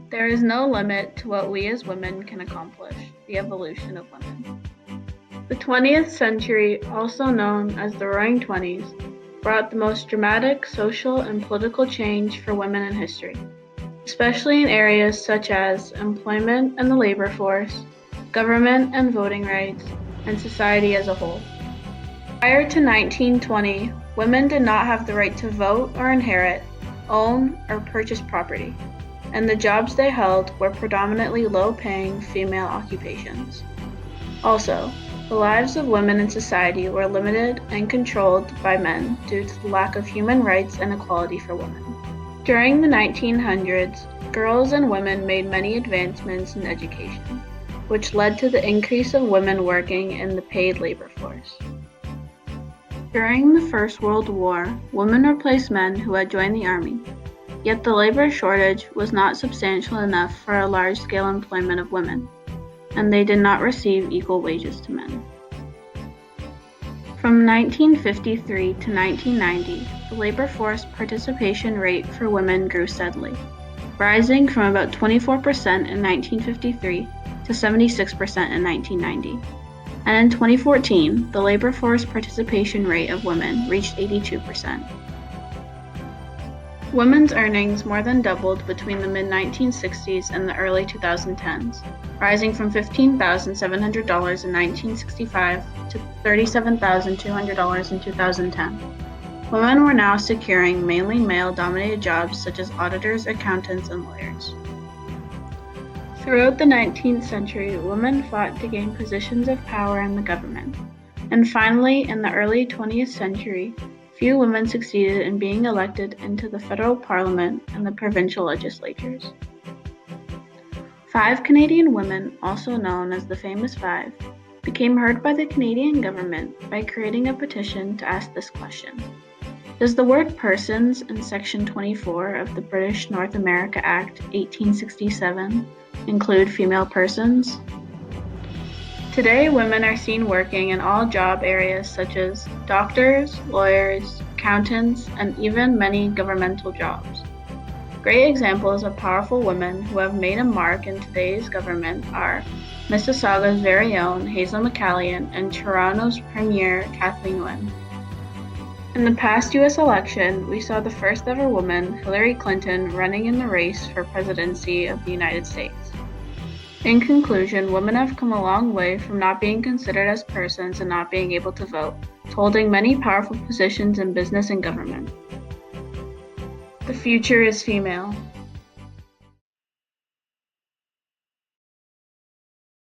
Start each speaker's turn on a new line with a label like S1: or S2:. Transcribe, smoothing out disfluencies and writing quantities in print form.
S1: There is no limit to what we as women can accomplish, the evolution of women. The 20th century, also known as the Roaring Twenties, brought the most dramatic social and political change for women in history, especially in areas such as employment and the labor force, government and voting rights, and society as a whole. Prior to 1920, women did not have the right to vote or inherit, own, or purchase property, and the jobs they held were predominantly low-paying female occupations. Also, the lives of women in society were limited and controlled by men due to the lack of human rights and equality for women. During the 1900s, girls and women made many advancements in education, which led to the increase of women working in the paid labor force. During the First World War, women replaced men who had joined the army, yet the labor shortage was not substantial enough for a large-scale employment of women, and they did not receive equal wages to men. From 1953 to 1990, the labor force participation rate for women grew steadily, rising from about 24% in 1953 to 76% in 1990. And in 2014, the labor force participation rate of women reached 82%. Women's earnings more than doubled between the mid-1960s and the early 2010s, rising from $15,700 in 1965 to $37,200 in 2010. Women were now securing mainly male-dominated jobs such as auditors, accountants, and lawyers. Throughout the 19th century, women fought to gain positions of power in the government, and finally, in the early 20th century, few women succeeded in being elected into the federal parliament and the provincial legislatures. 5 Canadian women, also known as the Famous Five, became heard by the Canadian government by creating a petition to ask this question: does the word persons in Section 24 of the British North America Act 1867 include female persons? Today, women are seen working in all job areas such as doctors, lawyers, accountants, and even many governmental jobs. Great examples of powerful women who have made a mark in today's government are Mississauga's very own Hazel McCallion and Toronto's Premier Kathleen Wynne. In the past U.S. election, we saw the first ever woman, Hillary Clinton, running in the race for presidency of the United States. In conclusion, women have come a long way from not being considered as persons and not being able to vote, to holding many powerful positions in business and government. The future is female.